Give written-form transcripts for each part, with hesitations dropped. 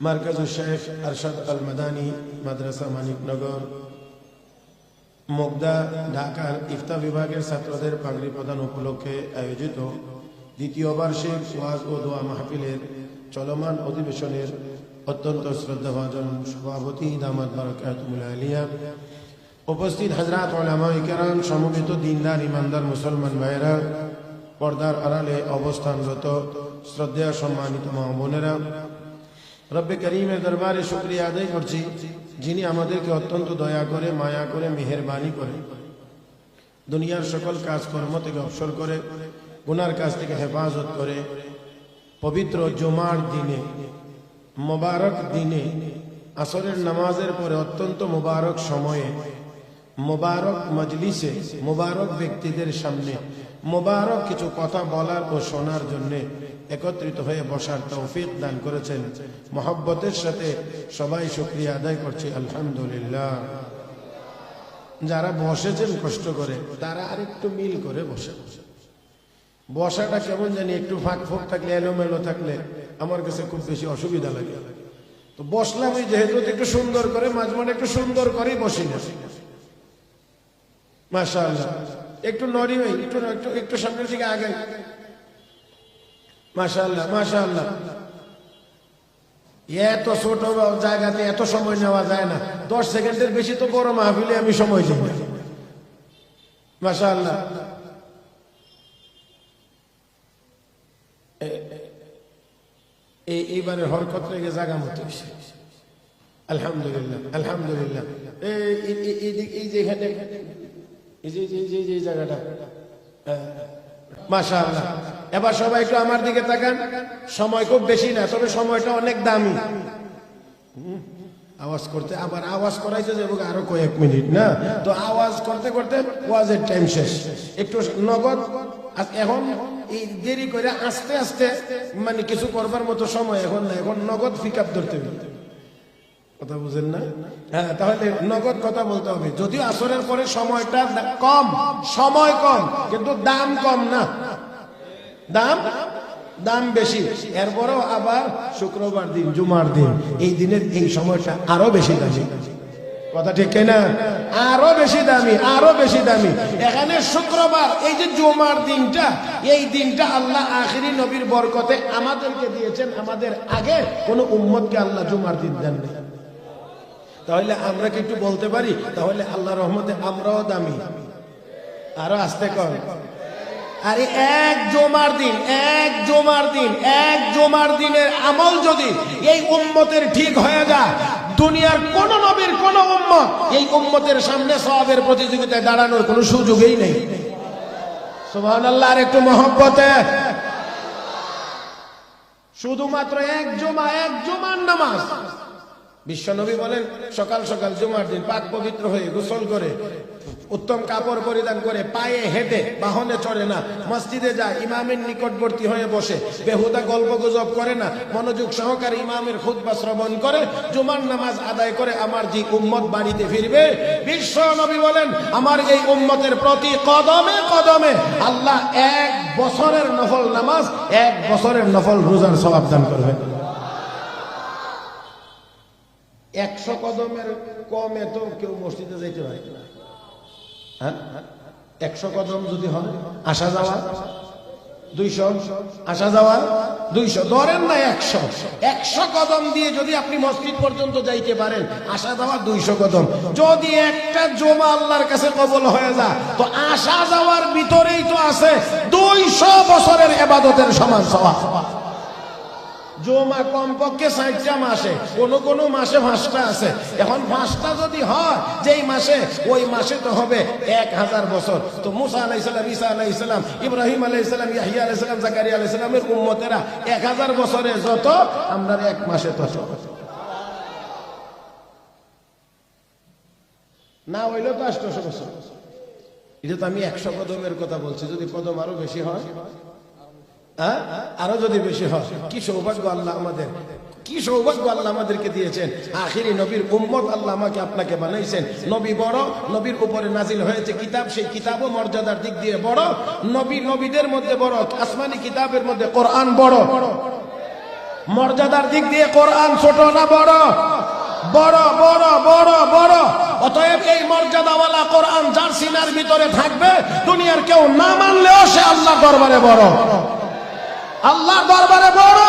মার্কাজুল শেখ আরশাদ আল মাদানী মাদ্রাসা মানিকনগর মুগদা ঢাকার ইফতা বিভাগের ছাত্রদের পাগড়ি প্রদান উপলক্ষে আয়োজিত দ্বিতীয় বার্ষিক ওয়াজ ও দোয়া মাহফিলের চলমান অধিবেশনের অত্যন্ত শ্রদ্ধাভাজন সভাপতি দামাত বারাকাতুহুল আলিয়া, উপস্থিত হযরত উলামায়ে কেরাম, সমবেত দিনদার ইমানদার মুসলমান ভাইয়েরা, পর্দার আড়ালে অবস্থানরত শ্রদ্ধেয় সম্মানিত মা বোনেরা, রব্বে করিমের দরবারে শুকরিয়া আদায় করছি যিনি আমাদেরকে অত্যন্ত দয়া করে, মায়া করে, মেহেরবানি করে দুনিয়ার সকল কাজকর্ম থেকে অবসর করে, গুনার কাজ থেকে হেফাজত করে পবিত্র জুমার দিনে, মোবারক দিনে, আসরের নামাজের পরে অত্যন্ত মোবারক সময়ে, মোবারক মজলিসে, মোবারক ব্যক্তিদের সামনে মোবারক কিছু কথা বলার ও শোনার জন্য একত্রিত হয়ে বসার তৌফিক দান করেছেন। মহব্বতের সাথে সবাই শুকরিয়া আদায় করছি আলহামদুলিল্লাহ। যারা বসেছেন কষ্ট করে তারা আরেকটু মিল করে বসে, বসাটা কেমন জানি একটু ফাঁক ফোঁক থাকলে, এলোমেলো থাকলে আমার কাছে খুব বেশি অসুবিধা লাগে। তো বসলাম এই যেহেতু একটু সুন্দর করে, মাঝে মাঝে একটু সুন্দর করেই বসি না। মাশাআল্লাহ, একটু নড়ি ভাই, একটু একটু একটু সামনের দিকে আগাই। মাশাআল্লাহ মাশাআল্লাহ। এত ছোট জায়গাতে এত সময় নেওয়া যায় না, 10 সেকেন্ডের বেশি তো বড় মাহফিলে আমি সময় দিই না। মাশাআল্লাহ। এইবারে হরকত রেগে জায়গা মতো আলহামদুলিল্লাহ আলহামদুলিল্লাহ। এই যে এখানে এই জায়গাটা মাশাআল্লাহ। এবার সবাই একটু আমার দিকে তাকান। সময় খুব বেশি না, তবে সময়টা অনেক দামি। আওয়াজ করতে আবার আওয়াজ করাইতে যাবো আরো কয়েক মিনিট না, তো আওয়াজ করতে করতে ওয়াজের টাইম শেষ। একটু নগদ এখন এই দেরি করে আস্তে আস্তে মানে কিছু করবার মতো সময় এখন না, এখন নগদ পিক আপ ধরতে হবে। কথা বুঝেন না? হ্যাঁ, তাহলে নগদ কথা বলতে হবে। যদিও আসরের পরে সময়টা কম, সময় কম, কিন্তু দাম কম না, দাম বেশি। এরপরেও আবার শুক্রবার দিন, জুমার দিন, এই দিনের এই সময়টা আরো বেশি দামি। কথা ঠিক কিনা? আরো বেশি দামি, আরো বেশি দামি। এখানে শুক্রবার, এই যে জুমার দিনটা, এই দিনটা আল্লাহ আখিরি নবীর বরকতে আমাদেরকে দিয়েছেন। আমাদের আগে কোন উম্মতকে আল্লাহ জুমার দিন দেন না। তাহলে আমরা কি একটু বলতে পারি তাহলে আল্লাহর রহমতে আমরাও দামি? আরো আস্তে কর। আরে এক জুমার দিন, এক জুমার দিন, এক জুমার দিনের আমল যদি এই উম্মতের ঠিক হয়ে যায়, দুনিয়ার কোন নবীর কোন উম্মত এই উম্মতের সামনে সওয়াবের প্রতিযোগিতায় দাঁড়ানোর কোনো সুযোগই নেই। সুবহানাল্লাহ। আর একটু মহব্বতে। শুধুমাত্র এক জুমা, এক জুমার নামাজ। বিশ্বনবী বলেন সকাল সকাল জুমার দিন পাক পবিত্র হয়ে গোসল করে, উত্তম কাপড় পরিধান করে, পায়ে হেঁটে, বাহনে চড়ে না, মসজিদে যায়, ইমামের নিকটবর্তী হয়ে বসে, বেহুদা গল্প গুজব করে না, মনোযোগ সহকারে ইমামের খুতবা শ্রবণ করে, জুমার নামাজ আদায় করে আমার যে উম্মত বাড়িতে ফিরবে, বিশ্ব নবী বলেন আমার এই উম্মতের প্রতি কদমে কদমে আল্লাহ 1 বছরের নফল নামাজ, 1 বছরের নফল রোজার সওয়াব দান করবেন। 100 কদমের কমে তো কেউ মসজিদে যাইতে পারে না। 100 কদম যদি হয়, আসা যাওয়া 200, আসা যাওয়া 200, ধরেন না 100 কদম দিয়ে যদি আপনি মসজিদ পর্যন্ত যাইতে পারেন, আসা যাওয়া 200 কদম। যদি একটা জুমা আল্লাহর কাছে কবুল হয়ে যায়, তো আসা যাওয়ার ভিতরেই তো আছে 200 বছরের ইবাদতের সমান সওয়াব। জুমা কমপক্ষে 60টা মাসে, কোন মাসে 5টা আছে। এখন 5টা যদি হয় যেই মাসে, ওই মাসে তো হবে 1000 বছর। তো মুসা আলাইহিস সালাম, ঈসা আলাইহিস সালাম, ইব্রাহিম আলাইহিস সালাম, ইয়াহইয়া আলাইহিস সালাম, জাকারিয়া আলাইহিস সালামের উম্মতেরা 1000 বছরে যত, আমরা 1 মাসে তত। না হইলো তো 800 বছর। এটা তো আমি 100 কদমের কথা বলছি। যদি কদম আরো বেশি হয়, আরো যদি বেশি হয়, কি সৌভাগ্য আল্লাহ আমাদের। কি সৌভাগ্য আল্লাহ আমাদেরকে দিয়েছেন, আখিরি নবীর উম্মত আল্লাহ আমাকে আপনাকে বানাইছেন। নবী বড়, নবীর উপরে নাজিল হয়েছে কিতাব, সেই কিতাবও মর্যাদার দিক দিয়ে বড়। নবীদের মধ্যে বড়, আসমানি কিতাবের মধ্যে কোরআন বড়। মর্যাদার দিক দিয়ে কোরআন ছোট না বড়? বড় বড় বড় বড়। অতএব এই মর্যাদাওয়ালা কোরআন যার সিনার ভিতরে থাকবে, দুনিয়ার কেউ না মানলেও সে আল্লাহর দরবারে বড়, আল্লাহর দরবারে বড়।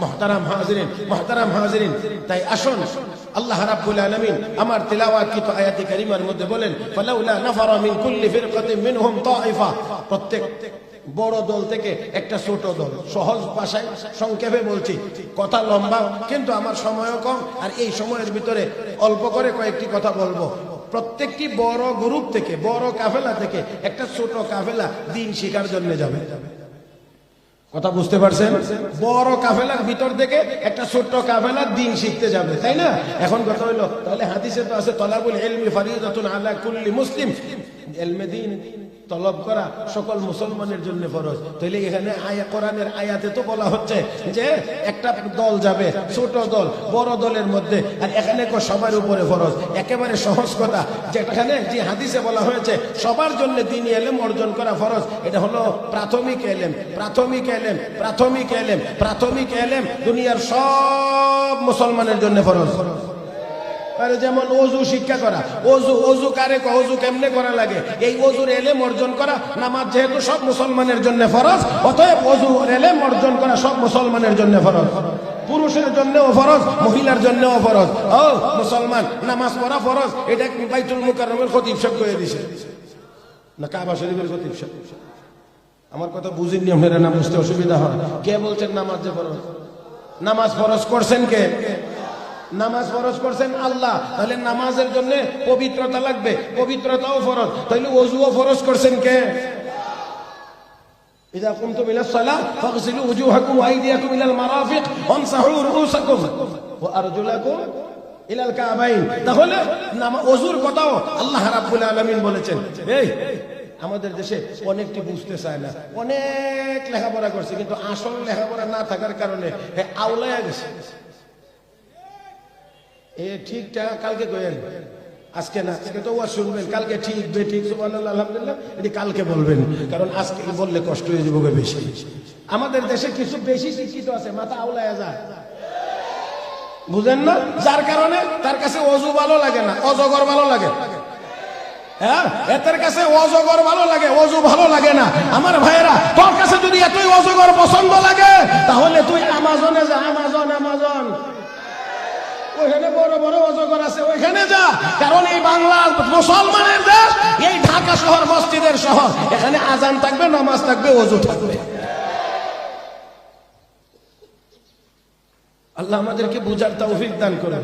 মুহতারাম হাজিরিন, মুহতারাম হাজিরিন, তাই আসুন আল্লাহ রাব্বুল আলামিন আমার তিলাওয়াতকৃত আয়াতে কারিমার মধ্যে বলেন, ফালাউলা নাফারা মিন কুল্লি ফিরকাতিন মিনহুম তাইফা। প্রত্যেক বড় দল থেকে একটা ছোট দল। সহজ ভাষায় সংক্ষেপে বলছি, কথা লম্বা কিন্তু আমার সময়ও কম, আর এই সময়ের ভিতরে অল্প করে কয়েকটি কথা বলবো। প্রত্যেকটি বড় গ্রুপ থেকে, বড় কাফেলা থেকে একটা ছোট কাফেলা দ্বীন শিখার জন্য যাবে। কথা বুঝতে পারছেন? বড় কাফেলার ভিতর থেকে একটা ছোট্ট কাফেলা দ্বীন শিখতে যাবে, তাই না? এখন কথা হইলো, তাহলে হাদিসে তো আছে তলাবুল ইলমি ফারিদাতুন আলা কুল্লি মুসলিম, ইলমে দ্বীন তলব করা সকল মুসলমানের জন্য ফরজ। তাহলে এখানে কোরআনের আয়াতে তো বলা হচ্ছে যে একটা দল যাবে, ছোট দল বড় দলের মধ্যে, আর এখানে সবার উপরে ফরজ। একেবারে সহজ কথা, যেখানে যে হাদিসে বলা হয়েছে সবার জন্য দ্বীনি ইলম অর্জন করা ফরজ, এটা হলো প্রাথমিক ইলম। প্রাথমিক ইলম, প্রাথমিক ইলম, প্রাথমিক ইলম দুনিয়ার সব মুসলমানের জন্য ফরজ। যেমন অজু শিক্ষা করা, অজু কারে অজু কেমনে করা লাগে, এই অজুর এলেম অর্জন করা। নামাজ যেহেতু সব মুসলমানের জন্য ফরজ, অতএব অজুর এলেম অর্জন করা সব মুসলমানের জন্য ফরজ। পুরুষের জন্যও ফরজ, মহিলার জন্যও ফরজ। ও মুসলমান, নামাজ পড়া ফরজ। এটা বাইতুল মুকাররমের খতিব সাহেব কয়ে দিছে না কাবা শরীফের খতিব সাহেব? আমার কথা বুঝিনি আপনারা, না বুঝতে অসুবিধা হয়। কে বলছেন নামাজ যে ফরজ? নামাজ ফরজ করছেন কে? নামাজ ফরজ করছেন আল্লাহ। তাহলে নামাজের জন্য পবিত্রতা লাগবে, পবিত্রতাও ফরজ। তাহলে ওযুও ফরজ করছেন কে? ইযা কুমতুম ইলাস সালাহ ফাগসিলু ওয়ুজুহাকুম ওয়া আইদিয়াকুম ইলাল মারাফিক ওয়ামসাহু রুউসাকুম ওয়া আরজুলাকুম ইলাল কাবাইন। তাহলে ওযুর কথাও আল্লাহ রাব্বুল আলামিন বলেছেন। এই আমাদের দেশে অনেকটি বুঝতে চায় না, অনেক লেখাপড়া করছে, কিন্তু আসল লেখাপড়া না থাকার কারণে আউলায়া গেছে। ঠিকঠাক কালকে কইেন, আজকে না, আজকে তো ওয়াজ শুনবেন, কালকে ঠিক বেঠিক সুবহানাল্লাহ আলহামদুলিল্লাহ এটি কালকে বলবেন, কারণ আজকে বললে কষ্ট হয়ে যাবে বেশি। আমাদের দেশে কিছু বেশি শিক্ষিত আছে, মাথা আউলায়া যায়, বুঝেন না? যার কারণে তার কাছে ওযু ভালো লাগে না, অজগর ভালো লাগে। হ্যাঁ, এদের কাছে অজগর ভালো লাগে, ওযু ভালো লাগে না। আমার ভাইয়েরা, তোর কাছে যদি এতই অজগর পছন্দ লাগে, তাহলে তুই আমাজনে যা। আমাজন ওইখানে বড় বড় অজগর আছে, ওইখানে যা। কারণ এই বাংলা মুসলমানের দেশ, এই ঢাকা শহর মসজিদের শহর, এখানে আজান থাকবে, নামাজ থাকবে, ওযু থাকবে। আল্লাহ আমাদেরকে বুঝার তৌফিক দান করেন।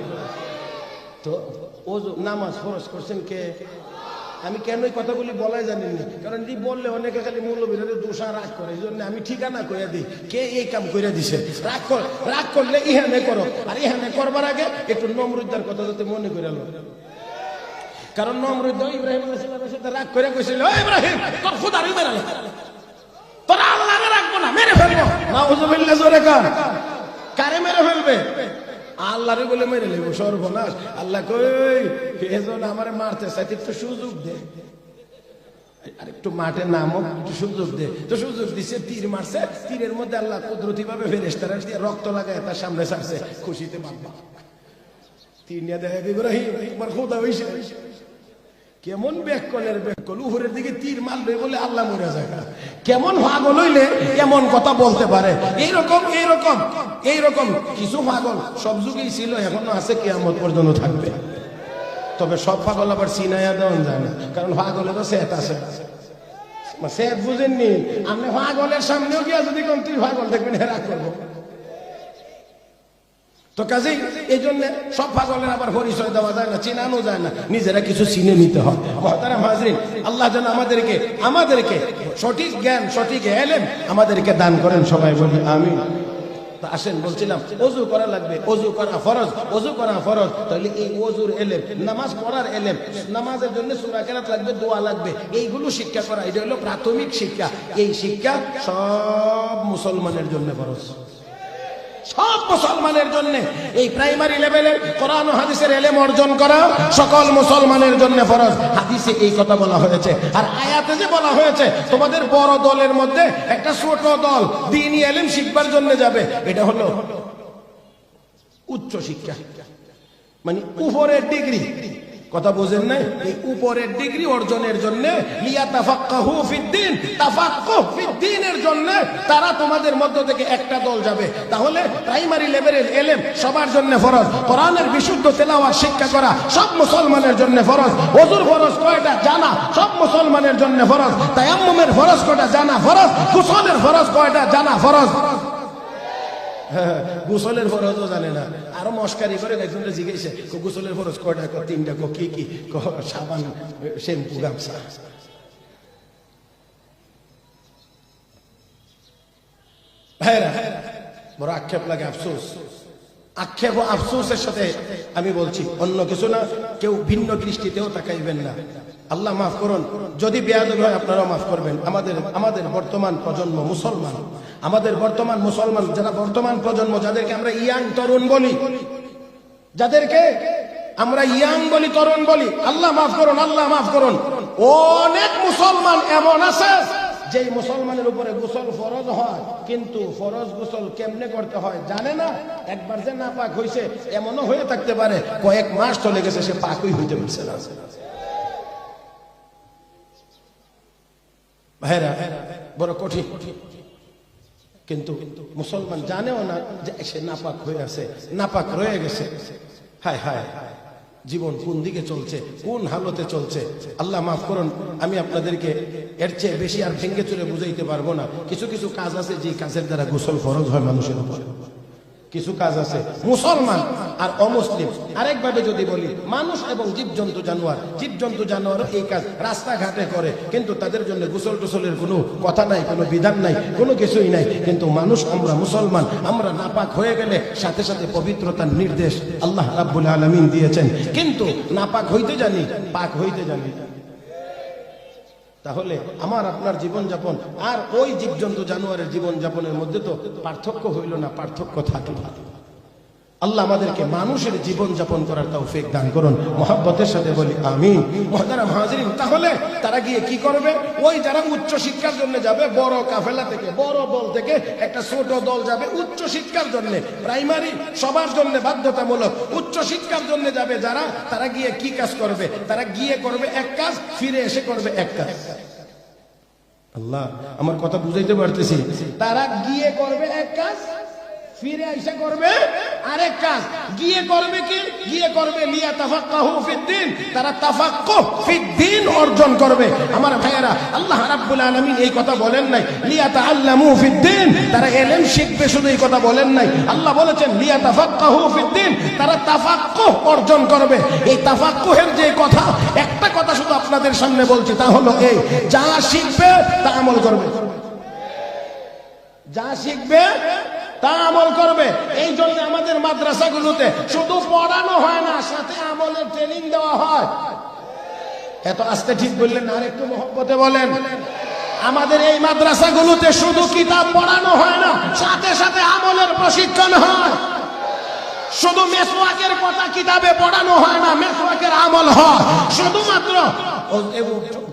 তো ওযু নামাজ ফরজ করছেন কে? আমি কেন এই কথাগুলি বলাই জানি না, কারণ এই বললে অনেকে খালি মৌলবীরা দোষা রাগ করে, এই জন্য আমি ঠিকানা কইয়া দিই কে এই কাম কইরা দিছে। রাগ করলে ইহানে করো, আর ইহানে করবার আগে একটু নমরুদ্দার কথা যাতে মনে করে লো। কারণ নমরুদ্দ ইব্রাহিম আলাইহিস সালামের সাথে রাগ করে কইছিল, ও ইব্রাহিম, তোর খোদারই মেরে তোর আল্লাহকে রাখবো না, মেরে ফেলবো। নাউযুবিল্লাহ, জোরে কার? কারে মেরে ফেলবে? আল্লাহরে বলে মেরে নেব, সর্বনাশ। আল্লাহ কই, এজন আমারে মারতে চাইতে একটু সুযোগ দে, আর একটু মাঠে নামো, একটু সুযোগ দে। তো সুযোগ দিছে, তীর মারছে, তীরের মধ্যে আল্লাহ কুদরতি ভাবে ফেরেশতারা দিয়ে রক্ত লাগায় তার সামনে ছাড়ছে, খুশিতে বাবা তীর নিয়ে দেয়, ইব্রাহিম তোমার খোদা হইছে। কেমন ব্যাককলের ব্যাককল, উপরের দিকে তীর মারবে বলে আল্লাহ মরে যায়। কেমন পাগল হইলে এমন কথা বলতে পারে? এইরকম এইরকম এইরকম কিছু পাগল সব যুগেই ছিল, এখনো আছে, কিয়ামত পর্যন্ত থাকবে। তবে সব পাগল আবার চিনাইয়া দেওয়া যায় না, কারণ পাগলেরও সেট আছে। সেট বুঝেননি আপনি? পাগলের সামনেও গিয়া যদি কোন তুই পাগল দেখবেন, হেরা করবো। তো কাজেই এই জন্য সব পাগলের আবার পরিচয় দেওয়া যায় না, চিনানো যায় না, নিজেরা কিছু চিনে নিতে হয়। মুহতারাম হাজরিন, আল্লাহ যেন আমাদেরকে সঠিক জ্ঞান, সঠিক ইলম আমাদেরকে দান করেন, সবাই বলি আমিন। তা আসেন, বলছিলাম ওযু করা লাগবে, ওযু করা ফরজ, ওযু করা ফরজ। তাহলে এই ওযুর ইলম, নামাজ পড়ার ইলম, নামাজের জন্য সূরা কেরাত লাগবে, দোয়া লাগবে, এইগুলো শিক্ষা করা, এটা হলো প্রাথমিক শিক্ষা। এই শিক্ষা সব মুসলমানের জন্য ফরজ, সব মুসলমানের জন্য এই প্রাইমারি লেভেলের কোরআন ও হাদিসের ইলম অর্জন করা সকল মুসলমানের জন্য ফরজ। হাদিসে এই কথা বলা হয়েছে, আর আয়াতে যে বলা হয়েছে তোমাদের বড় দলের মধ্যে একটা ছোট দল দ্বীনি ইলম শিখবার জন্য যাবে, এটা হলো উচ্চ শিক্ষা, মানে উপরের ডিগ্রি। কথা বোঝেন না? এই উপরের ডিগ্রি অর্জনের জন্য লিয়াতাফাক্কাহু ফিদ্দীন, তাফাক্কুহ ফিদ্দীনের জন্য তারা তোমাদের মধ্য থেকে একটা দল যাবে। তাহলে প্রাইমারি লেভেলের ইলম সবার জন্য ফরজ। কোরআনের বিশুদ্ধ তেলাওয়াত শিক্ষা করা সব মুসলমানের জন্য ফরজ। ওযুর ফরজ কয়টা জানা সব মুসলমানের জন্য ফরজ। তায়াম্মুমের ফরজ কয়টা জানা ফরজ। গোসলের ফরজ কয়টা জানা ফরজ। গোসলের ফরজও জানে না, আরো মস্কারি করে একজনকে জিজ্ঞেসে গোসলের ফরজ কয়টা, তিনটা, কি কি, সাবান, শ্যাম্পু, গামছা। ভাইরা বড় আক্ষেপ লাগে, আফসোস। আক্ষেপ ও আফসোসের সাথে আমি বলছি, অন্য কিছু না, কেউ ভিন্ন দৃষ্টিতেও তাকাইবেন না। আল্লাহ মাফ করুন, যদি বেয়াদবি হয় আপনারাও মাফ করবেন। আমাদের বর্তমান প্রজন্ম মুসলমান, আমাদের বর্তমান মুসলমান যারা বর্তমান প্রজন্ম, যাদেরকে আমরা ইয়াং তরুণ বলি, যাদেরকে আমরা ইয়াং বলি, তরুণ বলি, আল্লাহ মাফ করুন, আল্লাহ মাফ করুন। অনেক মুসলমান এমন আছে যেই মুসলমানের উপরে গোসল ফরজ হয়, কিন্তু ফরজ গোসল কেমনে করতে হয় জানে না। একবার যে না পাক হয়েছে, এমনও হয়ে থাকতে পারে কয়েক মাস চলে গেছে সে পাকই হইতে পারছে না। ভাইরা বড় কঠিন, কিন্তু মুসলমান জানেও না যে সে নাপাক হয়ে আছে, নাপাক রয়ে গেছে। হায় হায়, জীবন কোন দিকে চলছে, কোন হালতে চলছে। আল্লাহ মাফ করুন, আমি আপনাদেরকে এর চেয়ে বেশি আর ভেঙ্গে চুরে বুঝাইতে পারবো না। কিছু কিছু কাজ আছে যে কাজের দ্বারা গোসল ফরজ হয় মানুষের উপর। কিছু কাজ আছে মুসলমান আর অমুসলিম, আরেকভাবে যদি বলি মানুষ এবং জীবজন্তু জানোয়ার, জীবজন্তু জানোয়ারও এই কাজ রাস্তাঘাটে করে, কিন্তু তাদের জন্য গোসল টোসলের কোনো কথা নাই, কোনো বিধান নাই, কোনো কিছুই নাই। কিন্তু মানুষ, আমরা মুসলমান, আমরা নাপাক হয়ে গেলে সাথে সাথে পবিত্রতার নির্দেশ আল্লাহ রাব্বুল আলামিন দিয়েছেন, কিন্তু নাপাক হইতে জানি, পাক হইতে জানি। তাহলে আমার আপনার জীবনযাপন আর ওই জীবজন্তু জানোয়ারের জীবনযাপনের মধ্যে তো পার্থক্য হইল না, পার্থক্য থাকলো। আল্লাহ আমাদেরকে মানুষের জীবনযাপন করার তৌফিক দান করুন। মহব্বতের সাথে বলি আমিন। মুহতারাম হাজিরিন, তাহলে তারা গিয়ে কি করবে? ওই যারা উচ্চ শিক্ষার জন্য যাবে, বড় কাফেলা থেকে, বড় দল থেকে একটা ছোট দল যাবে উচ্চ শিক্ষার জন্য। প্রাইমারি সবার জন্য বাধ্যতামূলক, উচ্চ শিক্ষার জন্য যাবে যারা, তারা গিয়ে কি কাজ করবে? তারা গিয়ে করবে এক কাজ, ফিরে এসে করবে এক কাজ। আল্লাহ, আমার কথা বুঝাইতে পারতেছি? তারা গিয়ে করবে এক কাজ, ফিরে আইসা করবে আরেক কাজ। গিয়ে করবে কি? গিয়ে করবে লিয়াতাফাক্কাহু ফিদ্দীন, তারা তাফাক্কুহ ফিদ্দীন অর্জন করবে। আমার ভাইয়েরা, আল্লাহ রাব্বুল আলামিন এই কথা বলেন নাই লিয়াতাআল্লামু ফিদ্দীন, তারা ইলম শিখবে, শুধু এই কথা বলেন নাই। আল্লাহ বলেছেন লিয়াতাফাক্কাহু ফিদ্দীন, তারা তাফাক্কুহ অর্জন করবে। এই তাফাক্কুহের যে কথা, একটা কথা শুধু আপনাদের সামনে বলছি, তা হলো এই, যা শিখবে তা আমল করবে। যা শিখবে তা আমল করবে। এই জন্য আমাদের মাদ্রাসাগুলোতে শুধু পড়ানো হয় না, সাথে আমলের ট্রেনিং দেওয়া হয়। এত আস্তে ঠিক বললেন না, আর একটু মহব্বতে বলেন। আমাদের এই মাদ্রাসাগুলোতে শুধু কিতাব পড়ানো হয় না, সাথে সাথে আমলের প্রশিক্ষণ হয়। শুধু মেসওয়াকের কথা কিতাবে পড়ানো হয় না, মেসওয়াকের আমল হয়। শুধুমাত্র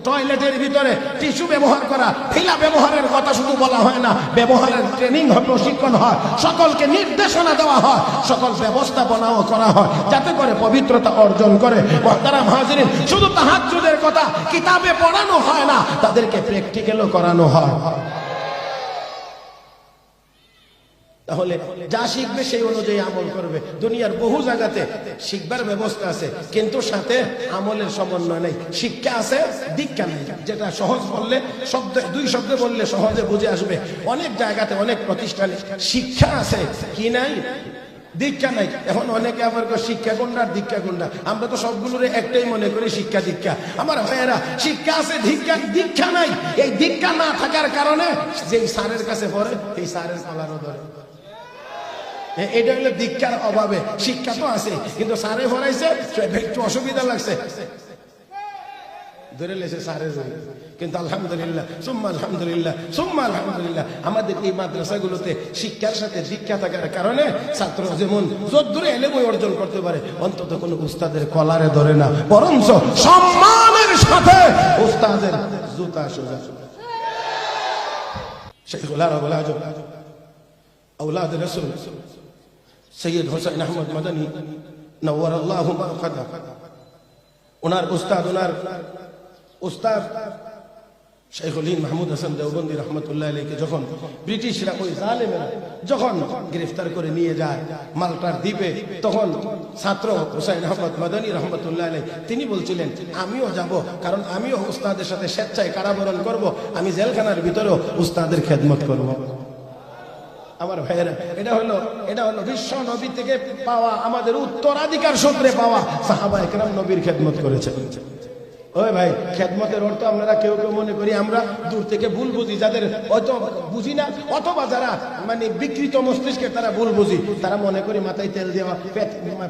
টয়লেটের ভিতরে টিস্যু ব্যবহার করা, ফিলা ব্যবহারের কথা শুধু বলা হয় না, ব্যবহারের ট্রেনিং হয়, প্রশিক্ষণ হয়, সকলকে নির্দেশনা দেওয়া হয়, সকল ব্যবস্থাপনাও করা হয়, যাতে করে পবিত্রতা অর্জন করে। মুহতারাম হাজিরিন, শুধু তাহাজ্জুদের কথা কিতাবে পড়ানো হয় না, তাদেরকে প্র্যাকটিক্যালও করানো হয়। তাহলে যা শিখবে সেই অনুযায়ী আমল করবে। দুনিয়ার বহু জায়গাতে শিখবার ব্যবস্থা আছে, কিন্তু সাথে আমলের সমন্বয় নেই। শিক্ষা আছে, দীক্ষা নেই। যেটা সহজ বললে, দুই শব্দে বললে সহজে বুঝে আসবে। অনেক জায়গাতে, অনেক প্রতিষ্ঠানে শিক্ষা আছে, কি নাই? দীক্ষা নাই। এখন অনেকে আবার শিক্ষা কোনটা আর দীক্ষা কোনটা? আমরা তো সবগুলোর একটাই মনে করি, শিক্ষা দীক্ষা। আমার ভাইয়েরা, শিক্ষা আছে, দীক্ষা নাই। এই দীক্ষা না থাকার কারণে যেই স্যারের কাছে পড়ে, এই স্যারের কলারও ধরে। এটা হলো দীক্ষার অভাবে। শিক্ষা তো আছে, কিন্তু স্যারে পড়াইছে, একটু অসুবিধা লাগছে, ধরে লেছে স্যারের। কিন্তু আলহামদুলিল্লাহ সুম্মা আলহামদুলিল্লাহ সুম্মা আলহামদুলিল্লাহ আমাদের এই মাদ্রাসাগুলোতে শিক্ষার সাথে দীক্ষা থাকার কারণে ছাত্র যেমন যদ্দূরে এলেম অর্জন করতে পারে, অন্তত কোনো উস্তাদের কলারে ধরে না, বরঞ্চ সম্মানের সাথে উস্তাদের জুতা সোজা। শাইখুল আরব আল আজম আওলাদ রাসূল সৈয়দ হোসেন আহমদ মাদানী নওয়ারাল্লাহু মারকাদা, ওনার উস্তাদ শাইখুল হিন্দ মাহমুদ হাসান দেওবন্দি রহমতুল্লাহ আলাইহি যখন ব্রিটিশরা ওই জালেমেরা যখন গ্রেফতার করে নিয়ে যায় মাল্টার দ্বীপে, তখন ছাত্র হোসেন আহমদ মাদানী রহমতুল্লাহ আলাইহি তিনি বলছিলেন আমিও যাব, কারণ আমিও উস্তাদের সাথে স্বেচ্ছায় কারাবরণ করব, আমি জেলখানার ভিতরেও উস্তাদের খেদমত করব। আমার ভাইয়েরা, এটা হলো বিশ্ব নবী থেকে পাওয়া, আমাদের উত্তরাধিকার সূত্রে পাওয়া। সাহাবায়ে কেরাম নবীর খেদমত করেছেন। ওই ভাই, খেদমতের অর্থ আপনারা কেউ কেউ মনে করি আমরা দূর থেকে ভুল বুঝি, যাদের হয়তো বুঝি না অথবা যারা মানে বিকৃত মস্তিষ্কের তারা ভুল বুঝি, তারা মনে করি মাথায় তেল দেওয়া,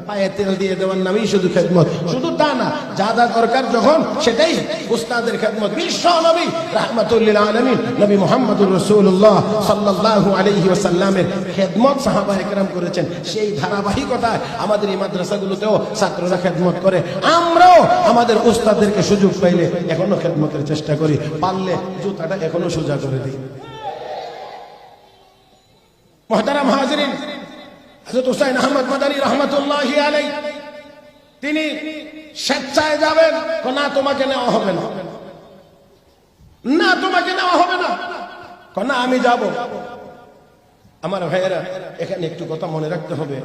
পায়ে তেল দিয়ে দেওয়ার নামেই শুধু খেদমত। শুধু তা না, যা যা দরকার যখন সেটাই উস্তাদের খেদমত। বিশ্ব নবী রাহমাতুল লিল আলামিন নবী মুহাম্মদুর রাসূলুল্লাহ সাল্লাল্লাহু আলাইহি ওয়াসাল্লামের খেদমত সাহাবায়ে কেরাম করেছেন। সেই ধারাবাহিকতায় আমাদের এই মাদ্রাসাগুলোতেও ছাত্ররা খেদমত করে। আমরাও আমাদের উস্তাদদেরকে সুযোগ পাইলে এখনো খেদমতের চেষ্টা করি, পারলে জুতাটা এখনো সোজা করে দিই। মুহতারাম হাজিরিন, হযরত হুসাইন আহমদ মাদানী রাহমাতুল্লাহি আলাইহি তিনি স্বেচ্ছায় যাবেন, না তোমাকে নেওয়া হবে না, না তোমাকে নেওয়া হবে না, না আমি যাব। আমার ভাইয়েরা, এখানে একটু কথা মনে রাখতে হবে,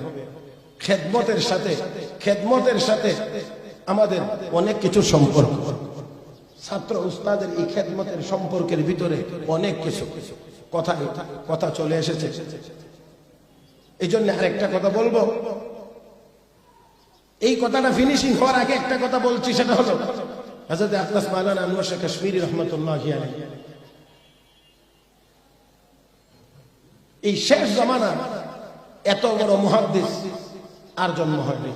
খেদমতের সাথে আমাদের অনেক কিছু সম্পর্ক। ছাত্র উস্তাদের এই খেদমতের সম্পর্কের ভিতরে অনেক কিছু কথা চলে এসেছে। এই জন্য আরেকটা কথা বলবো, এই কথাটা ফিনিশিং হওয়ার আগে একটা কথা বলছি, সেটা হলো হযরত আকলাস মাওলানা আনোয়ার শাহ কাশ্মীরি রাহমাতুল্লাহি আলাইহি এই শেষ জামানা এত বড় মুহাদ্দিস আর জন্ম হয়নি।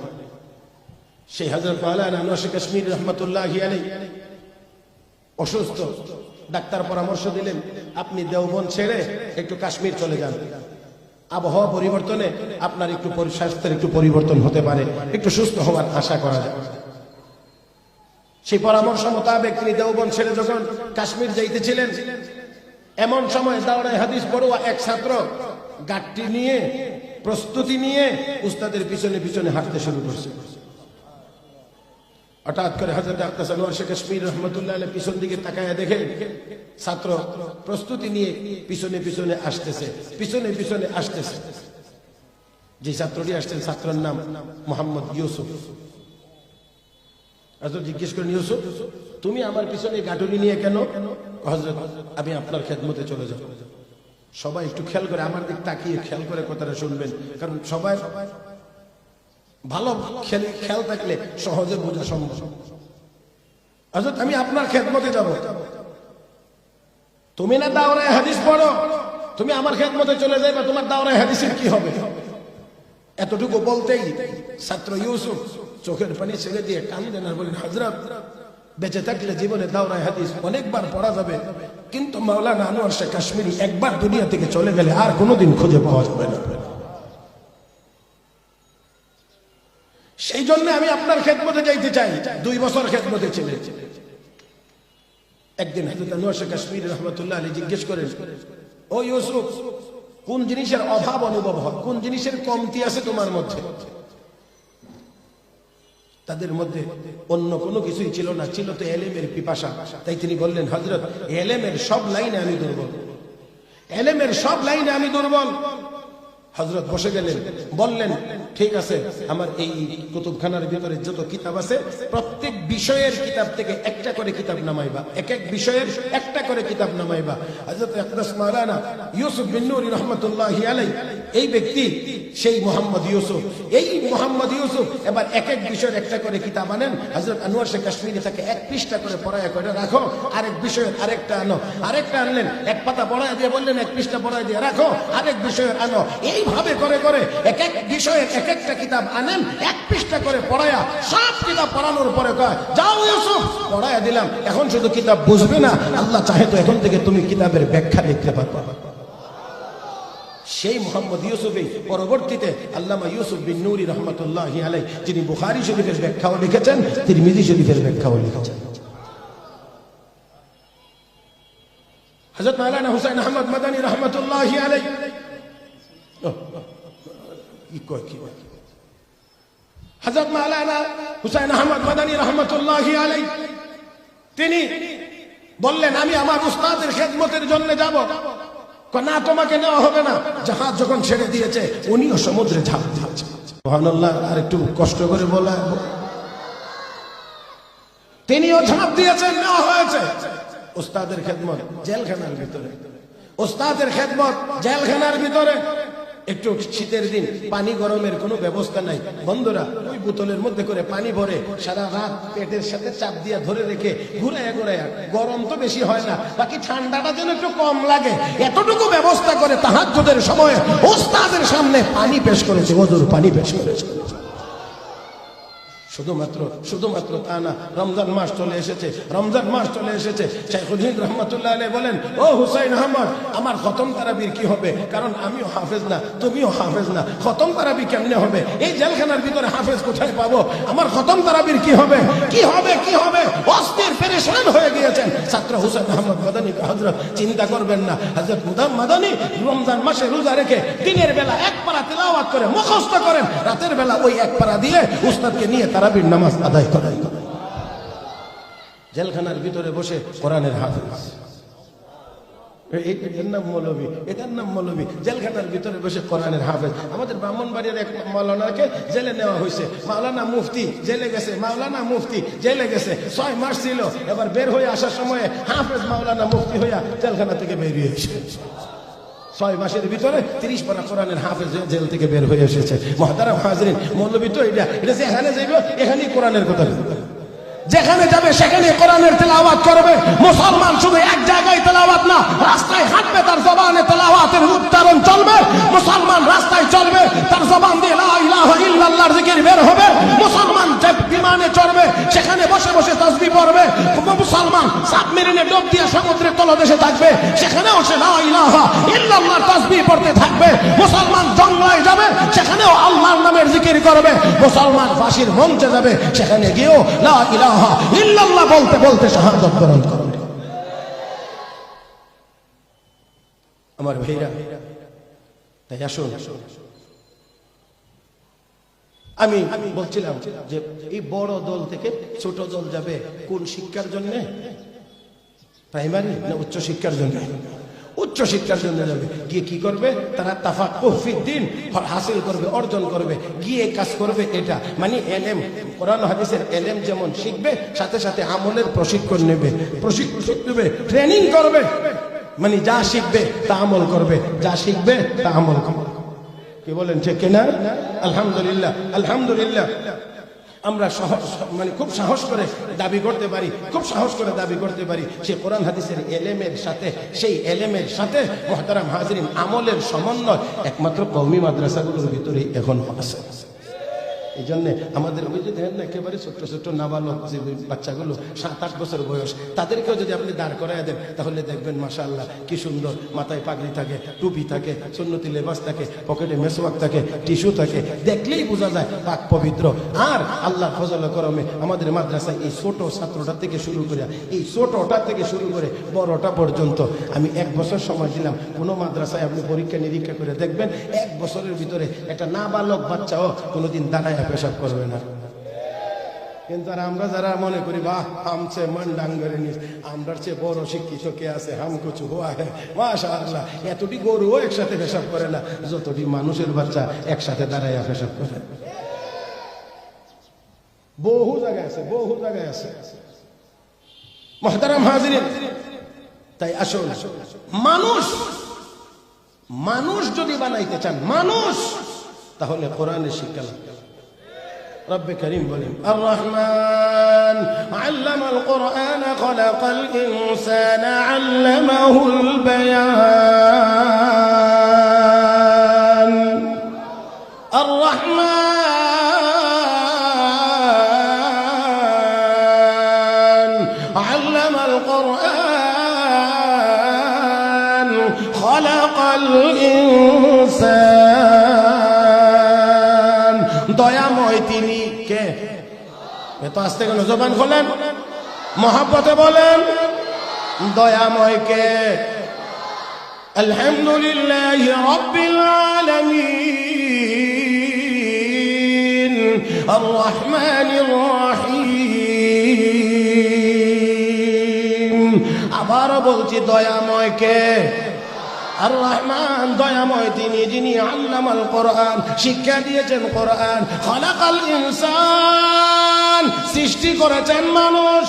সেই হযরত মাওলানা আনোয়ার শাহ কাশ্মীরি রাহমাতুল্লাহি আলাইহি অসুস্থ, ডাক্তার পরামর্শ দিলেন আপনি দেওবন্দ ছেড়ে একটু কাশ্মীর চলে যান, আবহাওয়া পরিবর্তনে আপনার একটু স্বাস্থ্যের একটু পরিবর্তন হতে পারে, একটু সুস্থ হওয়ার আশা করা যায়। সেই পরামর্শ মোতাবেক তিনি দেওবন্দ ছেড়ে যখন কাশ্মীর যাইতেছিলেন, এমন সময় দাওরায়ে হাদিস পড়ুয়া এক ছাত্র গাড়িটি নিয়ে প্রস্তুতি নিয়ে উস্তাদের পিছনে পিছনে হাঁটতে শুরু করছে। হঠাৎ করে হযরত আকলাস আনোয়ার শাহ কাশ্মীরি রাহমাতুল্লাহ আলাইহি পিছন দিকে তাকায়া দেখেন ছাত্র প্রস্তুতি নিয়ে পিছনে পিছনে আসতেছে। যে ছাত্রটি আসছেন ছাত্রের নাম মোহাম্মদ ইউসুফ। হযরত জিজ্ঞেস করেন, ইউসুফ তুমি আমার পিছনে গাটুনি নিয়ে কেন? হযরত আমি আপনার খেদমতে চলে যাব। সবাই একটু খেয়াল করে আমার দিক তাকিয়ে খেয়াল করে কথাটা শুনবেন, কারণ সবাই ভালো খেয়াল থাকলে সহজে বোঝা সম্ভব। হযরত আমি আপনার খেদমতে যাব। তুমি না দাওরায়ে হাদিস পড়ো, তুমি আমার খেদমতে চলে যাবে, তোমার দাওরায়ে হাদিসের কি হবে? এতটুকু বলতেই ছাত্র ইউসুফ চোখের পানি ছেড়ে দিয়ে কাঁদেন আর বলেন, হযরত বেঁচে থাকলে জীবনে দাওরায়ে হাদিস অনেকবার পড়া যাবে, কিন্তু মাওলানা আনোয়ার শাহ কাশ্মীরি একবার দুনিয়া থেকে চলে গেলে আর কোনোদিন খুঁজে পাওয়া যাবে না। সেই জন্য আমি আপনার খেদমতে যাইতে চাই। 2 বছর খেদমতে ছিলেন। একদিন হযরত আনোয়ার শাহ কাশ্মীরি রাহমাতুল্লাহ আলাইহি জিজ্ঞেস করেন, ও ইউসুফ কোন জিনিসের অভাব অনুভব হয়, কোন জিনিসের কমতি আছে তোমার মধ্যে? তাদের মধ্যে অন্য কোনো কিছুই ছিল না, ছিল তো এলেমের পিপাসা। তাই তিনি বললেন, হযরত এলেমের সব লাইনে আমি দুর্বল, এলেমের সব লাইনে আমি দুর্বল। হযরত বসে গেলেন, বললেন ঠিক আছে, আমার এই কুতুবখানার ভিতরে যত কিতাব আছে প্রত্যেক বিষয়ের কিতাব থেকে একটা করে কিতাব নামাইবা, এক এক বিষয়ের একটা করে কিতাব নামাইবা। হযরত আকলাস মাওলানা ইউসুফ বিন নূরি রাহমাতুল্লাহি আলাইহি এই ব্যক্তি সেই মোহাম্মদ ইউসুফ, এই মোহাম্মদ ইউসুফ এবার এক এক বিষয়ের একটা করে কিতাব আনেন। হযরত আনোয়ার শেখ কাশ্মীরি তাকে এক পৃষ্ঠা করে পড়ায় করে রাখো, আরেক বিষয়ের আরেকটা আনো, আরেকটা আনলেন, এক পাতা পড়ায় দিয়ে বললেন এক পৃষ্ঠা পড়ায় দিয়ে রাখো, আরেক বিষয়ের আনো। এইভাবে করে করে এক এক বিষয়ের এক একটা কিতাব আনেন, এক পৃষ্ঠা করে পড়ায়া সব কিতাব পড়ানোর পরে কয় যাও ইউসুফ পড়ায়া দিলাম, এখন শুধু কিতাব বুঝবে না, আল্লাহ চাহে তো এখন থেকে তুমি কিতাবের ব্যাখ্যা লিখতে পারবে। সেই মোহাম্মদ ইউসুফই পরবর্তীতে আল্লামা ইউসুফ বিন নূরি রহমাতুল্লাহি আলাইহি, যিনি বুখারী শরীফের ব্যাখ্যাও লিখেছেন, তিরমিজি শরীফের ব্যাখ্যাও লিখেছেন। হযরত মাওলানা হুসাইন আহমদ মাদানী রহমাতুল্লাহি আলাইহি, হযরত মাওলানা হুসাইন আহমদ মাদানী রহমাতুল্লাহি আলাইহি তিনি বললেন আমি আমার উস্তাদের খেদমতের জন্য যাব। না, তোমাকে নেওয়া হবে না। জাহাজ যখন ছেড়ে দিয়েছে উনিও সমুদ্রে ঝাঁপ দিয়েছে। সুবহানাল্লাহ, আর একটু কষ্ট করে বলা, তিনিও ঝাঁপ দিয়েছেন, নেওয়া হয়েছে। উস্তাদের খেদমত জেলখানার ভিতরে, উস্তাদের খেদমত জেলখানার ভিতরে। একটু শীতের দিন, পানি গরমের কোনো ব্যবস্থা নাই। বন্ধুরা ওই বোতলের মধ্যে করে পানি ভরে সারা রাত পেটের সাথে চাপ দিয়ে ধরে রেখে ঘুরাইয়া ঘুরাইয়া, গরম তো বেশি হয় না, বাকি ঠান্ডাটা যেন একটু কম লাগে, এতটুকু ব্যবস্থা করে তাহাজ্জুদের সময় ওস্তাদের সামনে পানি পেশ করেছে, ওযুর পানি পেশ করেছে। শুধুমাত্র তা না, রমজান মাস চলে এসেছে, রমজান মাস চলে এসেছে। শাইখুল হিন্দ রহমাতুল্লাহ আলাইহি বলেন, ও হুসাইন আহমদ, আমার খতম তারাবির কি হবে? কারণ আমিও হাফেজ না, তুমিও হাফেজ না, খতম তারাবি কেমনে হবে? এই জেলখানার ভিতরে হাফেজ কোথায় পাবো? আমার খতম তারাবির কি হবে? কি হবে? কি হবে? অস্থির পেরেশান হয়ে গিয়েছেন ছাত্র হুসাইন আহমদ মাদানী। হযরত চিন্তা করবেন না, হযরত মাদানী রমজান মাসে রোজা রেখে দিনের বেলা এক পারা তেলাওয়াত করে মুখস্থ করেন, রাতের বেলা ওই এক পারা দিয়ে উস্তাদকে নিয়ে তারাবির নামাজ আদায় করেন। জেলখানার ভিতরে বসে কোরআনের হাফেজ, এটার নাম মৌলবী, এটার নাম মৌলবী। জেলখানার ভিতরে বসে কোরআনের হাফেজ। আমাদের ব্রাহ্মণবাড়িয়ার এক মাওলানাকে জেলে নেওয়া হয়েছে, মাওলানা মুফতি জেলে গেছে, মাওলানা মুফতি জেলে গেছে, 6 মাস ছিল। এবার বের হয়ে আসার সময় হাফেজ মাওলানা মুফতি হইয়া জেলখানা থেকে বেরিয়ে এসেছে। 6 মাসের ভিতরে 30 পারা কোরআনের হাফেজ জেল থেকে বের হয়ে এসেছে। মুহতারাম হাজরিন, মৌলবী তো এটা যেখানে যাইবে এখানেই কোরআনের কথা, যেখানে যাবে সেখানে কোরআনের তেলাওয়াত করবে। মুসলমান শুধু এক জায়গায় তেলাওয়াত না, রাস্তায় হাঁটবে তার জবানে তেলাওয়াতের উচ্চারণ চলবে। মুসলমান রাস্তায় চলবে, তার জবান দিয়ে লা ইলাহা ইল্লাল্লাহর জিকির বের হবে। মুসলমান যে বিমানে চড়বে সেখানে বসে বসে তাসবিহ পড়বে। মুসলমান সাবমেরিনে ডুব দিয়ে সমুদ্রের তলদেশে থাকবে, সেখানেও সে লা ইলাহা ইল্লাল্লাহর তাসবিহ পড়তে থাকবে। মুসলমান জঙ্গলে যাবে, সেখানেও আল্লাহর নামের জিকির করবে। মুসলমান ফাঁসির মঞ্চে যাবে, সেখানে গিয়েও লা ইলাহা ইল্লাল্লাহ বলতে বলতে শাহাদাত বরণ করবে। আমার ভাইরা, তাই আসুন, আমি বলছিলাম যে এই বড় দল থেকে ছোট দল যাবে কোন শিক্ষার জন্য? প্রাইমারি না উচ্চ শিক্ষার জন্য? উচ্চ শিক্ষার জন্য যাবে। গিয়ে কি করবে? তারা তাফাক্কুহ ফিদ্দিন হাসিল করবে, অর্জন করবে, গিয়ে কাজ করবে। এটা মানে এলেম, কোরআন হাদিসের এলেম যেমন শিখবে, সাথে সাথে আমলের প্রশিক্ষণ নেবে, ট্রেনিং করবে। মানে যা শিখবে তা আমল করবে, যা শিখবে তা আমল করবে। কি বলেন ঠিক কিনা? আলহামদুলিল্লাহ, আলহামদুলিল্লাহ। আমরা মানে খুব সাহস করে দাবি করতে পারি, খুব সাহস করে দাবি করতে পারি সেই কোরআন হাদিসের এলেমের সাথে, সেই এলেমের সাথে মুহতারাম হাজরিন আমলের সমন্বয় একমাত্র কওমি মাদ্রাসাগুলোর ভিতরেই এখন আছে। এই জন্য আমাদের ওই যে দেখেন না একেবারে ছোট্ট ছোট্ট নাবালক যে বাচ্চাগুলো 7-8 বছর বয়স, তাদেরকেও যদি আপনি দাঁড় করায় দেন তাহলে দেখবেন মাশাআল্লাহ কি সুন্দর, মাথায় পাগড়ি থাকে, টুপি থাকে, সুন্নতি লেবাস থাকে, পকেটে মেসওয়াক থাকে, টিস্যু থাকে, দেখলেই বোঝা যায় পাক পবিত্র। আর আল্লাহর ফজল করমে আমাদের মাদ্রাসায় এই ছোট ছাত্রটা থেকে শুরু করে, এই ছোটটা থেকে শুরু করে বড়টা পর্যন্ত আমি 1 বছর সময় দিলাম। কোনো মাদ্রাসায় আপনি পরীক্ষা নিরীক্ষা করে দেখবেন 1 বছরের ভিতরে একটা নাবালক বাচ্চাও কোনোদিন দাঁড়ায় পেশাব করবে না। কিন্তু আর আমরা যারা মনে করি বাহ হামছে মন ডাঙ্গরে নিস, আমরার চেয়ে বড় শিক্ষিত কে আছে, হাম কুছু হুয়া হ্যাঁ মাশাআল্লাহ। এতটি গরুও একসাথে পেশাব করে না যতটি মানুষের বাচ্চা একসাথে দাঁড়াইয়া পেশাব করে। বহু জায়গায় আছে, বহু জায়গায় আছে। মুহতারাম হাজিরিন, তাই আসুন মানুষ যদি বানাইতে চান, তাহলে কোরআনের শিক্ষা লাগবে। রব্বে করিম বলেন আর রহমান আল্লামাল কোরআন খলাকাল ইনসানা আল্লামাহুল বায়ান। আর রহমান আল্লামাল কোরআন খলাকাল ইনসান। দয়াময় তিনি কে? এত আস্তে কেন? জবান খোলেন, মহব্বতে বলেন দয়াময় কে? আলহামদুলিল্লাহি রাব্বিল আলামিন আর রহমানির রহিম। আবার বলছি দয়াময় কে? আর রহমান দয়াময় তিনি, যিনি আল্লামাল কোরআন শিক্ষা দিয়েছেন কোরআন। খলাকাল ইনসান সৃষ্টি করেছেন মানুষ।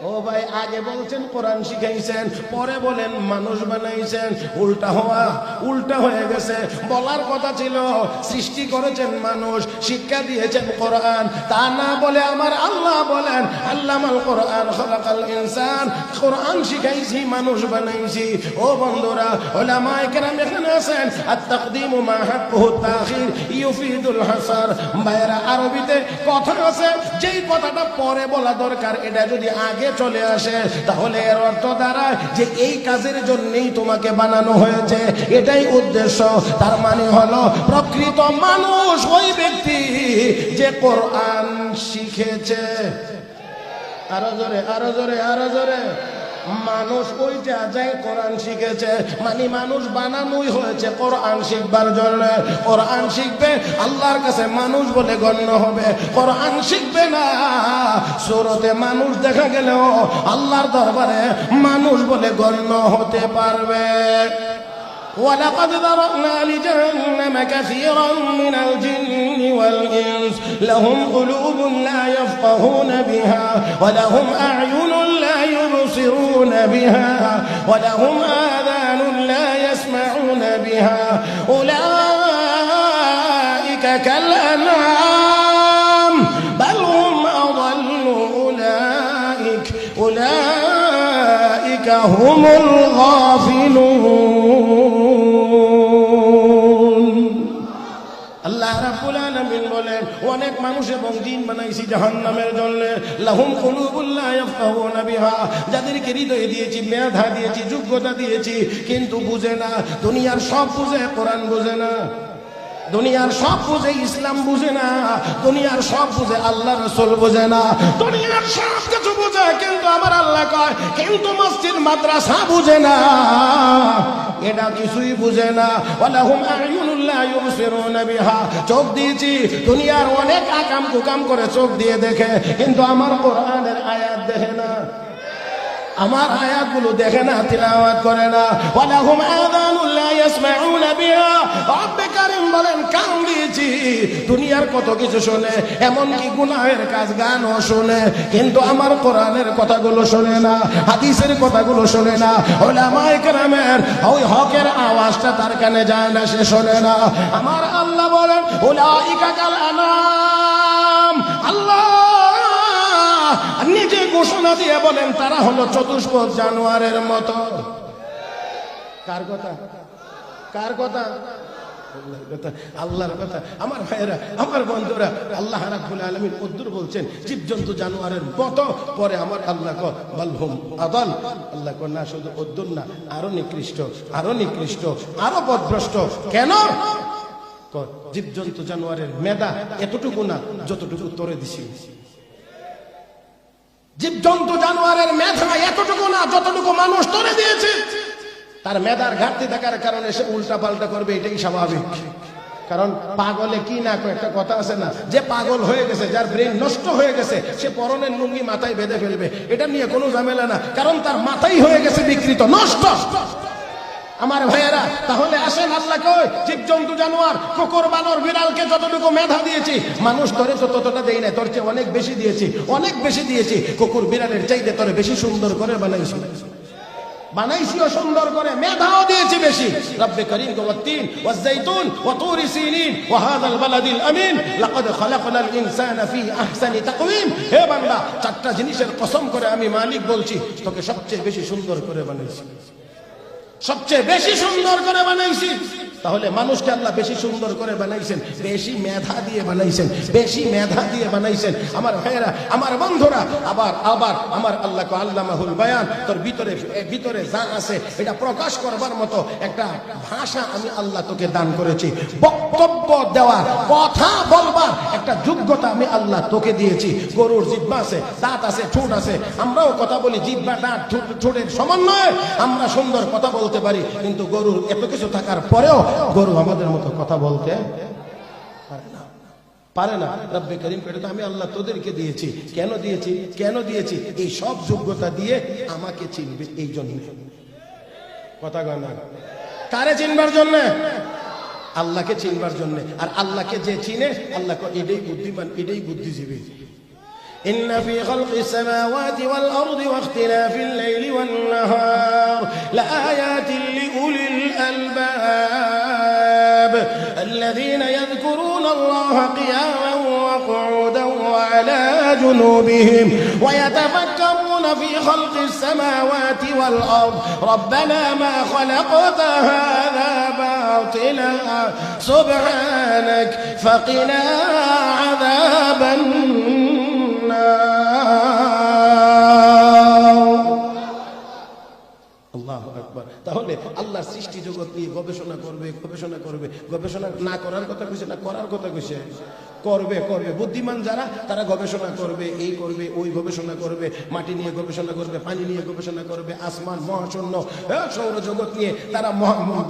ও ভাই, আগে বলছেন কোরআন শিখাইছেন, পরে বলেন মানুষ বানাইছেন। উল্টা হয়ে গেছে। বলার কথা ছিল সৃষ্টি করেছেন মানুষ, শিক্ষা দিয়েছেন কোরআন। তা না বলে আমার আল্লাহ বলেন আল্লামাল কোরআন খলাকাল ইনসান, কোরআন শিখাইছি মানুষ বানাইছি। ও বন্ধুরা, উলামায়ে কেরাম এখানে আছেন। আত-তাকদীমু মা হাক্কুহু তাখির ইউফিদুল হাসার। ভাইরা, আরবিতে কথা আছে, যেই কথাটা পরে বলা দরকার এটা যদি আগে চলে আসে তাহলে এর অর্থ দাঁড়ায় যে এই কাজের জন্যই তোমাকে বানানো হয়েছে, এটাই উদ্দেশ্য। তার মানে হলো প্রকৃত মানুষ ওই ব্যক্তি যে কোরআন শিখেছে। আরো জোরে, আরো জোরে, আরো জোরে। মানুষ ওইটা যাই কোরআন শিখেছে, মানে মানুষ বানানোই হয়েছে কোরআন শিখবার জন্য। কোরআন শিখবে, আল্লাহর কাছে মানুষ বলে গণ্য হবে। কোরআন শিখবে না, সূরাতে মানুষ দেখা গেলেও আল্লাহর দরবারে মানুষ বলে গণ্য হতে পারবে। ولقد ذرأنا لجهنم كثيرا من الجن والإنس لهم قلوب لا يفقهون بها ولهم أعين لا يبصرون بها ولهم آذان لا يسمعون بها أولئك كالأنعام بل هم أضل أولئك هم الغافلون। আল্লাহ রাব্বুল আলামিন বলেন অনেক মানুষ এবং জিন বানাইছি জাহান্নামের জন্য। লাহুম কুলুবুন লা ইয়াফকাহুনা বিহা, যাদেরকে হৃদয় দিয়েছি, মেধা দিয়েছি, যোগ্যতা দিয়েছি, কিন্তু বুঝে না। দুনিয়ার সব বুঝে, কোরআন বুঝে না। দুনিয়ার সব বুঝে, ইসলাম বুঝে না। দুনিয়ার সব বুঝে, আল্লাহ রাসূল বুঝে না। দুনিয়ার সব কিছু বুঝে, কিন্তু আমার আল্লাহ কয় কিন্তু মসজিদ মাদ্রাসা বুঝে না, এটা কিছুই বুঝে না। ওয়ালাহুম আ'য়ুনুন লা ইউবসিরুনা বিহা, চোখ দিয়েছি, দুনিয়ার অনেক আকাম কুকাম করে চোখ দিয়ে দেখে, কিন্তু আমার কোরআনের আয়াত দেখে না, আমার আয়াতগুলো দেখে না, তিলাওয়াত করে না। ওয়ালাহুম আযানুন লা ইয়াসমাউনা বিহা, রব্বে কারীম বলেন কান দিয়েছি, দুনিয়ার কত কিছু শুনে, এমনকি গুনাহের কাজ গানও শুনে, কিন্তু আমার কোরআনের কথাগুলো শুনে না, হাদিসের কথাগুলো শুনে না। উলামায়ে কেরামের ওই হকের আওয়াজটা তার কানে যায় না, সে শোনে না। আমার আল্লাহ বলেন উলাইকা কাল আনাম। আল্লাহ নিজে ঘোষণা দিয়ে বলেন তারা হলো চতুষ্পদ জানোয়ারের মতো। কার কথা? কার কথা? আল্লাহর কথা। আমার ভাইয়েরা, আমার বন্ধুরা, আল্লাহ রাব্বুল আলামিন কদ্দুর বলছেন জীবজন্তু জানোয়ারের মতো, পরে আমার আল্লাহ কয় বালহুম আদাল। আল্লাহ কয় না, শুধু কদ্দুর না, আরো নিকৃষ্ট, আরো নিকৃষ্ট, আরো পথভ্রষ্ট। কেন? জীবজন্তু জানোয়ারের মেধা এতটুকু না যতটুকু তোরে দিছি। জীবজন্তু জানোয়ারের মেধা এতটুকু না যতটুকু মানুষ তোরে দিয়েছে। তার মেধার ঘাটতি থাকার কারণে সে উল্টা পাল্টা করবে, এটাই স্বাভাবিক। কারণ পাগলে কি না একটা কথা আছে না, যে পাগল হয়ে গেছে, যার ব্রেন নষ্ট হয়ে গেছে, সে পরনের লুঙ্গি মাথায় বেঁধে ফেলবে, এটা নিয়ে কোনো ঝামেলা না, কারণ তার মাথাই হয়ে গেছে বিকৃত, নষ্ট। আমার ভাইয়েরা, তাহলে আসেন আল্লাহ কই জীবজন্তু জানোয়ার, কুকুর বানর বিড়ালকে যতটুকু মেধা দিয়েছি, মানুষ তোরে তো ততটা দেই না, তোর চেয়ে অনেক বেশি দিয়েছি, অনেক বেশি দিয়েছি। কুকুর বিড়ালের চাইতে তোরে বেশি সুন্দর করে বানাইছি। বানাইছিও সুন্দর করে, মেধাও দিয়েছি বেশি। রব্বে করিম ওয়াত-তিন ওয়াজ-যাইতুন ওয়া তুরি সিনিন ওয়া হাযাল বালাদিল আমিন লাকাদ খালাকনাল ইনসানা ফি আহসানি তাকওয়িম। হে বান্দা, চারটা জিনিসের কসম করে আমি মালিক বলছি, তোকে সবচেয়ে বেশি সুন্দর করে বানাইছি, সবচেয়ে বেশি সুন্দর করে বানাইছি। তাহলে মানুষকে আল্লাহ বেশি সুন্দর করে বানাইছেন, বেশি মেধা দিয়ে বানাইছেন, বেশি মেধা দিয়ে বানাইছেন। আমার ভাইয়েরা, আমার বন্ধুরা, আবার আবার আমার আল্লাহকে আল্লামাহুল বায়ান, তোর ভিতরে যা আছে এটা প্রকাশ করবার মতো একটা ভাষা আমি আল্লাহ তোকে দান করেছি। বক্তব্য দেওয়ার, কথা বলবার একটা যোগ্যতা আমি আল্লাহ তোকে দিয়েছি। গরুর জিহ্বা আছে, দাঁত আছে, ঠোঁট আছে, আমরাও কথা বলি, জিহ্বা, দাঁত, ঠোঁটের সমন্বয়ে আমরা সুন্দর কথা বলতে পারি। কিন্তু গরুর এত কিছু থাকার পরেও গরু আমাদের মতো কথা বলতে পারে না। রব্বে করিম, এটা তো আমি আল্লাহ তোদেরকে দিয়েছি। কেন দিয়েছি? কেন দিয়েছি? এই সব যোগ্যতা দিয়ে আমাকে চিনবে এই জন্য। কথা গনা কারে চিনবার জন্য? আল্লাহকে চিনবার জন্য। আর আল্লাহকে যে চিনে, আল্লাহ এটাই বুদ্ধিমান, এটাই বুদ্ধিজীবী। إن في خلق السماوات والأرض واختلاف الليل والنهار لآيات لأولي الألباب الذين يذكرون الله قياما وقعودا وعلى جنوبهم ويتفكرون في خلق السماوات والأرض ربنا ما خلقت هذا باطلا سبحانك فقنا عذاب আল্লাহু আকবার। তাহলে আল্লাহর সৃষ্টি জগৎ নিয়ে গবেষণা করবে, গবেষণা করবে। গবেষণা না করার কথা কইছে না, করার কথা কইছে? করবে, করবে। বুদ্ধিমান যারা, তারা গবেষণা করবে, এই করবে, ওই গবেষণা করবে, মাটি নিয়ে গবেষণা করবে, পানি নিয়ে গবেষণা করবে, আসমান, মহাশূন্য, সৌরজগৎ নিয়ে তারা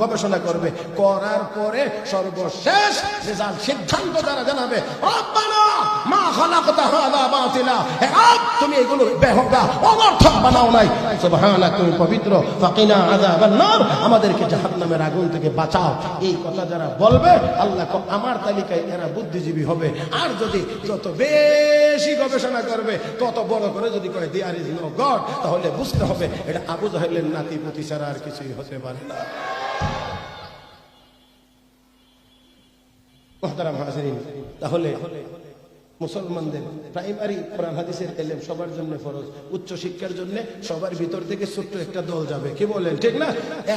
গবেষণা করবে। করার পরে সর্বশেষ রেজাল্ট, সিদ্ধান্ত তারা জানাবে, রব্বানা মা খালাকতা হাযা বাতিলা, হে রব তুমি এগুলো বেহুদা অনর্থক বানাও নাই, সুবহানাক তুমি পবিত্র, ফাকিনা আযাবান নার আমাদেরকে জাহান্নামের আগুন থেকে বাঁচাও। এই কথা যারা বলবে, আল্লাহ আমার তালিকায় এরা বুদ্ধিজীবী হবে। আর যদি যত বেশি গবেষণা করবে, তত বড় করে যদি কয় দেয়ার ইজ নো গড, তাহলে বুঝতে হবে এটা আবু জাহেলের নাতিপুতি ছাড়া আর কিছুই হতে পারে না। মুহতারাম হাজিরিন, তাহলে মুসলমানদের প্রাইমারি কোরআন হাদিসের ইলম সবার জন্য ফরজ। উচ্চ শিক্ষার জন্য সবার ভিতর থেকে ছোট্ট একটা দল যাবে, কি বলেন, ঠিক না?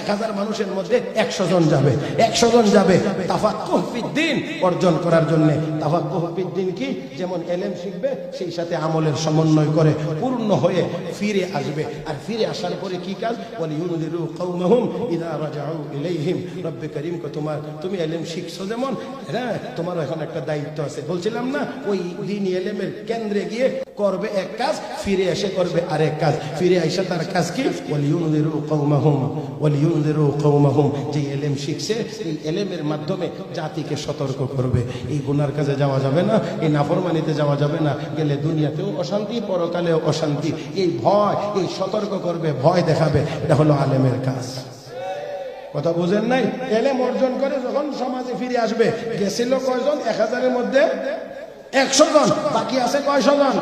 1000 মানুষের মধ্যে 100 জন যাবে, 100 জন যাবে তাফাক্কুহ ফিদ্দিন অর্জন করার জন্য। তাফাক্কুহ ফিদ্দিন কি? যেমন ইলম শিখবে, সেই সাথে আমলের সমন্বয় করে পূর্ণ হয়ে ফিরে আসবে। আর ফিরে আসার পরে কি কাজ? ওয়ালিয়ুনদিরু কওমাহুম ইযা রাজাউ ইলাইহিম। রব্বে করিম কো তুমি ইলম শিখছো, যেমন হ্যাঁ, তোমার এখন একটা দায়িত্ব আছে। বলছিলাম না, ওই দ্বীনি ইলমের কেন্দ্রে গিয়ে করবে এক কাজ, ফিরে এসে করবে আরেক কাজ। ফিরে আইসা তার কাজ কি? ওয়ালিয়ুনদিরু কওমাহুম, ওয়ালিয়ুনদিরু কওমাহুম। যে ইলম শিখছে, এই ইলমের মাধ্যমে জাতিকে সতর্ক করবে। এই গুনার কাজে যাওয়া যাবে না, এই নাফরমানিতে যাওয়া যাবে না, গেলে দুনিয়াতেও অশান্তি, পরকালেও অশান্তি। এই ভয়, এই সতর্ক করবে, ভয় দেখাবে, এটা হলো আলেমের কাজ। কথা বুঝেন নাই? ইলম অর্জন করে যখন সমাজে ফিরে আসবে, গেছিল কয়জন? 1000-এর মধ্যে 100 জন, বাকি আছে কয়শো জন?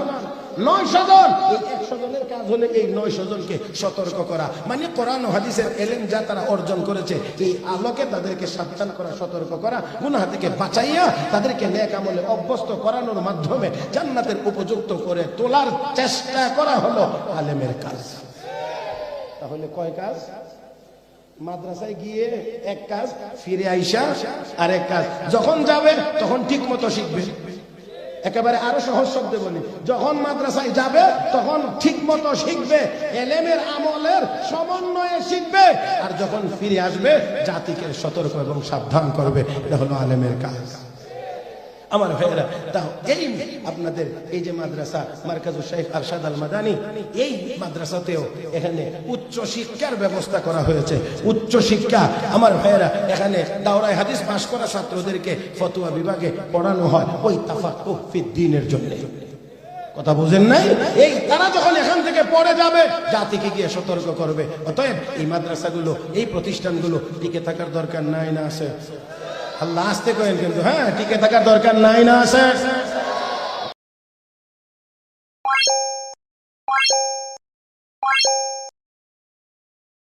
900 জন। এই 100 জনের কাজ হলে এই 900 জনকে সতর্ক করা, মানে কোরআন ও হাদিসের ইলম যা তারা অর্জন করেছে, এই আলোকে তাদেরকে সাবধান করা, সতর্ক করা, গুনাহ থেকে বাঁচাইয়া তাদেরকে নেক আমলে অভ্যস্ত করানোর মাধ্যমে জান্নাতের উপযুক্ত করে তোলার চেষ্টা করা হলো আলেমের কাজ। তাহলে কয় কাজ? মাদ্রাসায় গিয়ে এক কাজ, ফিরে আইসা আরেক কাজ। যখন যাবে তখন ঠিক মতো শিখবে। একেবারে আরো সহজ শব্দে বলি, যখন মাদ্রাসায় যাবে তখন ঠিক মতো শিখবে, ইলমের আমলের সমন্বয়ে শিখবে। আর যখন ফিরে আসবে জাতিকে সতর্ক এবং সাবধান করবে। এটা হলো আলেমের কাজ। আমার ভাইয়েরা, তাও এই আপনাদের এই যে মাদ্রাসা মারকাজুশ শাইখ আরশাদ আল মাদানী, এই মাদ্রাসাতেও এখানে উচ্চ শিক্ষার ব্যবস্থা করা হয়েছে। উচ্চ শিক্ষা আমার ভাইয়েরা, এখানে দাওরায়ে হাদিস পাশ করা ছাত্রদেরকে ফতোয়া বিভাগে পড়ানো হয় ওই তাফাক্কুহ ফিদ্দিনের জন্য। কথা বুঝেন নাই? এই তারা যখন এখান থেকে পড়ে যাবে, জাতিকে গিয়ে সতর্ক করবে। অতএব এই মাদ্রাসাগুলো, এই প্রতিষ্ঠানগুলো টিকে থাকার দরকার নাই না আছে? আল্লাহ আসতে করেন কিন্তু, হ্যাঁ, টিকে থাকার দরকার নাই না আছে?